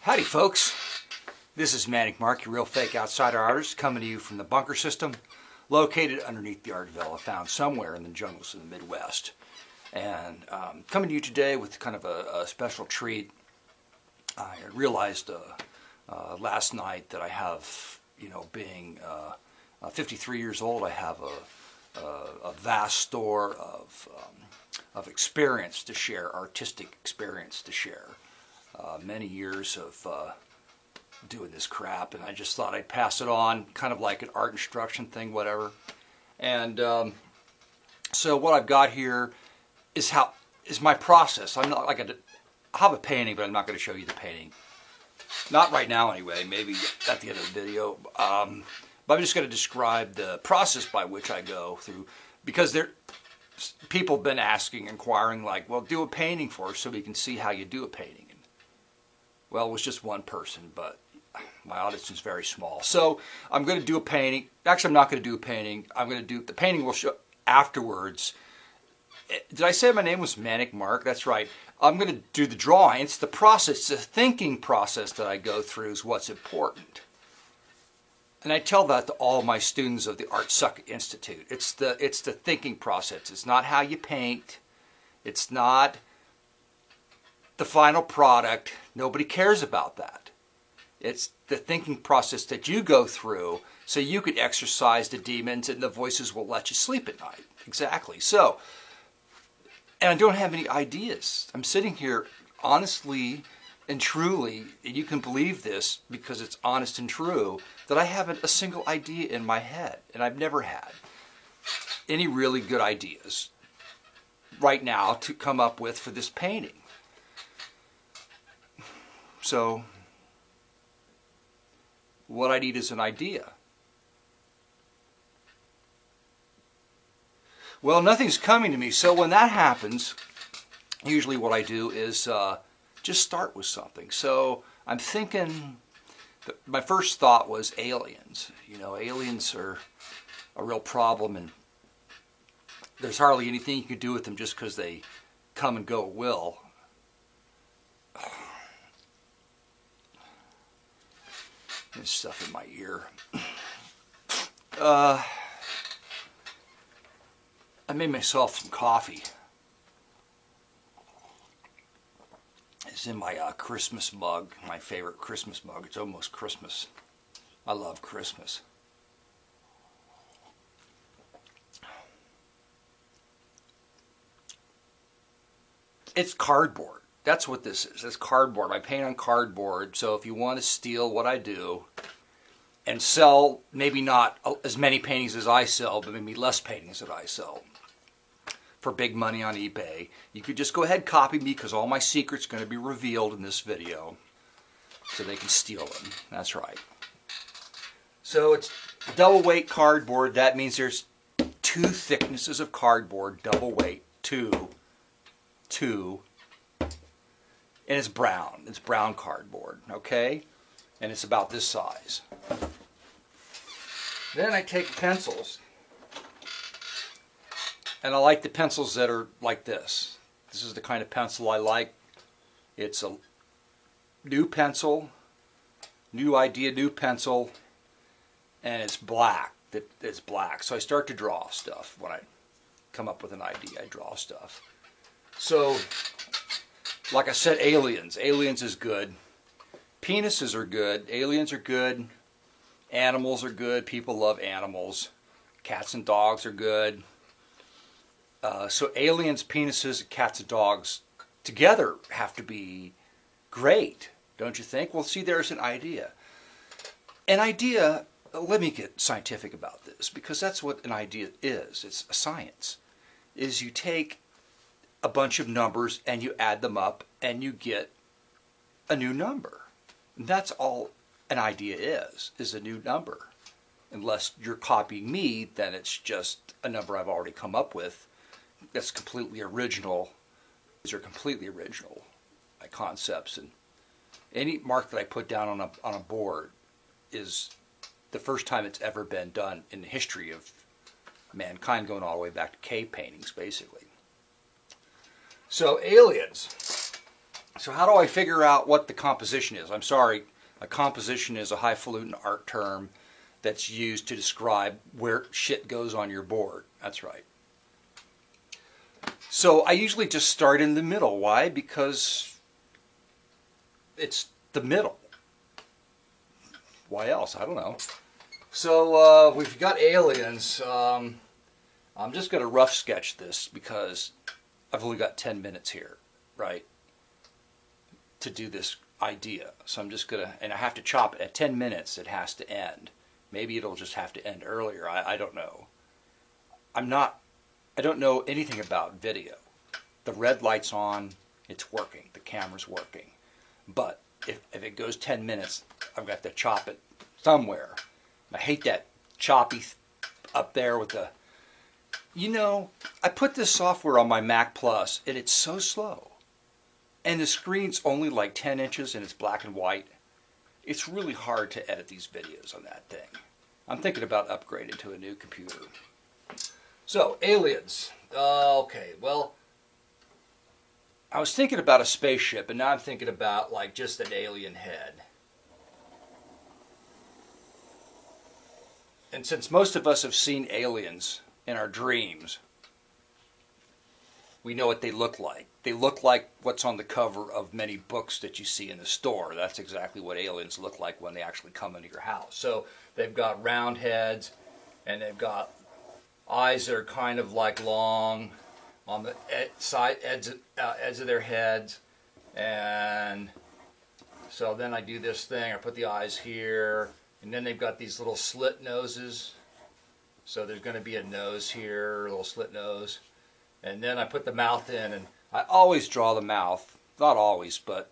Howdy folks, this is Manic Mark, your real fake outsider artist, coming to you from the bunker system located underneath the art villa found somewhere in the jungles of the Midwest. And coming to you today with kind of a special treat. I realized last night that I have, being 53 years old, I have a vast store of experience to share, artistic experience to share. Many years of doing this crap, and I just thought I'd pass it on, kind of like an art instruction thing, whatever. And so what I've got here is my process. I'm not like I have a painting, but I'm not going to show you the painting. Not right now, anyway. Maybe at the end of the video. But I'm just going to describe the process by which I go through, because people have been asking, inquiring, like, well, do a painting for us so we can see how you do a painting. Well, it was just one person, but my audience is very small. So I'm going to do a painting. Actually, I'm not going to do a painting. I'm going to do the painting. Will show afterwards. Did I say my name was Manic Mark? That's right. I'm going to do the drawing. It's the process, the thinking process that I go through is what's important. And I tell that to all my students of the Art Suck Institute. It's the thinking process. It's not how you paint. It's not the final product. Nobody cares about that. It's the thinking process that you go through so you can exercise the demons and the voices will let you sleep at night. Exactly. So, and I don't have any ideas. I'm sitting here honestly and truly, and you can believe this because it's honest and true, that I haven't a single idea in my head, and I've never had any really good ideas right now to come up with for this painting. So, what I need is an idea. Well, nothing's coming to me, so when that happens, usually what I do is just start with something. So, I'm thinking, my first thought was aliens. Aliens are a real problem, and there's hardly anything you can do with them just because they come and go at will. There's stuff in my ear. I made myself some coffee. It's in my Christmas mug, my favorite Christmas mug. It's almost Christmas. I love Christmas. It's cardboard. That's what this is. It's cardboard. I paint on cardboard. So if you want to steal what I do and sell, maybe not as many paintings as I sell, but maybe less paintings that I sell for big money on eBay, you could just go ahead and copy me, because all my secrets are going to be revealed in this video so they can steal them. That's right. So it's double weight cardboard. That means there's two thicknesses of cardboard, double weight, two. And it's brown. It's brown cardboard, okay? And it's about this size. Then I take pencils. And I like the pencils that are like this. This is the kind of pencil I like. It's a new pencil, new idea, new pencil, and it's black. It's black. So I start to draw stuff. When I come up with an idea, I draw stuff. So, like I said, aliens. Aliens is good. Penises are good. Aliens are good. Animals are good. People love animals. Cats and dogs are good. So aliens, penises, cats and dogs together have to be great, don't you think? Well, see, there's an idea. An idea, let me get scientific about this, because that's what an idea is. It's a science. Is you take a bunch of numbers and you add them up and you get a new number. And that's all an idea is a new number. Unless you're copying me, then it's just a number I've already come up with that's completely original. These are completely original, my concepts. And any mark that I put down on a board is the first time it's ever been done in the history of mankind, going all the way back to cave paintings, basically. So aliens. So how do I figure out what the composition is? I'm sorry, a composition is a highfalutin art term that's used to describe where shit goes on your board. That's right. So I usually just start in the middle. Why? Because it's the middle. Why else? I don't know. So we've got aliens. I'm just going to rough sketch this because I've only got 10 minutes here, right, to do this idea. So I'm just going to, and I have to chop it. At 10 minutes it has to end. Maybe it'll just have to end earlier. I don't know. I don't know anything about video. The red light's on, it's working. The camera's working. But if it goes 10 minutes, I've got to chop it somewhere. I hate that choppy up there with the... You know, I put this software on my Mac Plus, and it's so slow. And the screen's only like 10 inches, and it's black and white. It's really hard to edit these videos on that thing. I'm thinking about upgrading to a new computer. So, aliens. Okay, well, I was thinking about a spaceship, and now I'm thinking about like just an alien head. And since most of us have seen aliens in our dreams, we know what they look like. They look like what's on the cover of many books that you see in the store. That's exactly what aliens look like when they actually come into your house. So they've got round heads, and they've got eyes that are kind of like long on the edge of their heads. And so then I do this thing. I put the eyes here, and then they've got these little slit noses. So there's going to be a nose here, a little slit nose. And then I put the mouth in, and I always draw the mouth. Not always, but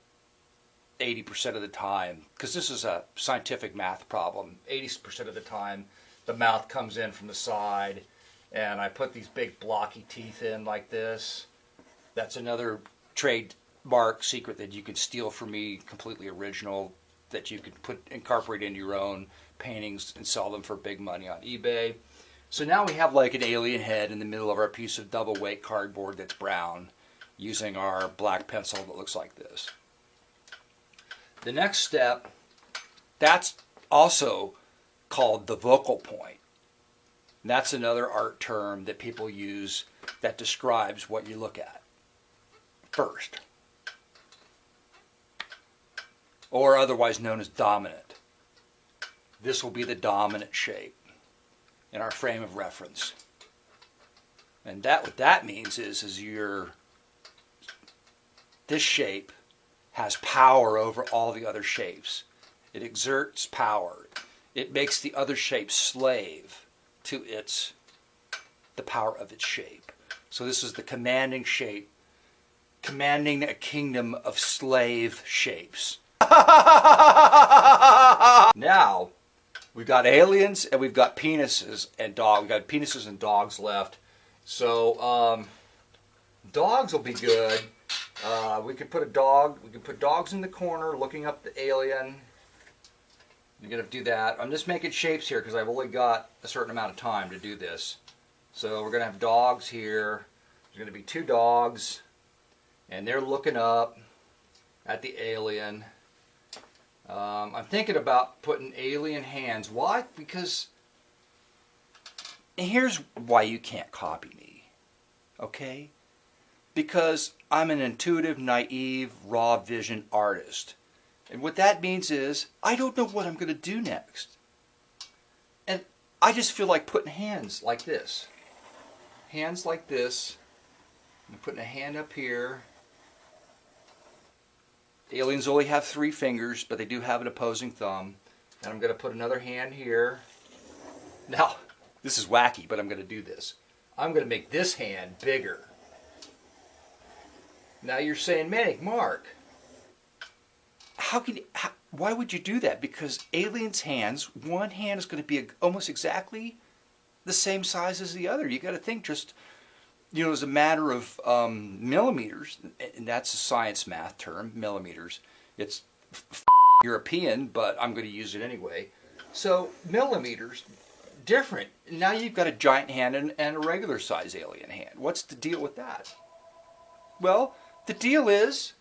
80% of the time. Because this is a scientific math problem. 80% of the time, the mouth comes in from the side. And I put these big blocky teeth in like this. That's another trademark secret that you can steal from me, completely original, that you can incorporate into your own paintings and sell them for big money on eBay. So now we have like an alien head in the middle of our piece of double weight cardboard that's brown, using our black pencil that looks like this. The next step, that's also called the vocal point. And that's another art term that people use that describes what you look at first, or otherwise known as dominant. This will be the dominant shape in our frame of reference. And that what that means is this shape has power over all the other shapes. It exerts power. It makes the other shape slave to the power of its shape. So this is the commanding shape, commanding a kingdom of slave shapes. Now, we've got aliens and we've got penises and dogs. We've got penises and dogs left. So dogs will be good. We could put dogs in the corner looking up the alien. You're going to do that. I'm just making shapes here because I've only got a certain amount of time to do this. So we're going to have dogs here. There's going to be two dogs, and they're looking up at the alien. I'm thinking about putting alien hands. Why? Because, and here's why you can't copy me, okay? Because I'm an intuitive, naive, raw vision artist. And what that means is, I don't know what I'm going to do next. And I just feel like putting hands like this. Hands like this. I'm putting a hand up here. Aliens only have 3 fingers, but they do have an opposing thumb. And I'm going to put another hand here. Now, this is wacky, but I'm going to do this. I'm going to make this hand bigger. Now you're saying, Manic, Mark, why would you do that? Because aliens' hands, one hand is going to be almost exactly the same size as the other. You got to think just, as a matter of millimeters, and that's a science math term, millimeters. It's European, but I'm going to use it anyway. So millimeters, different. Now you've got a giant hand and a regular size alien hand. What's the deal with that? Well, the deal is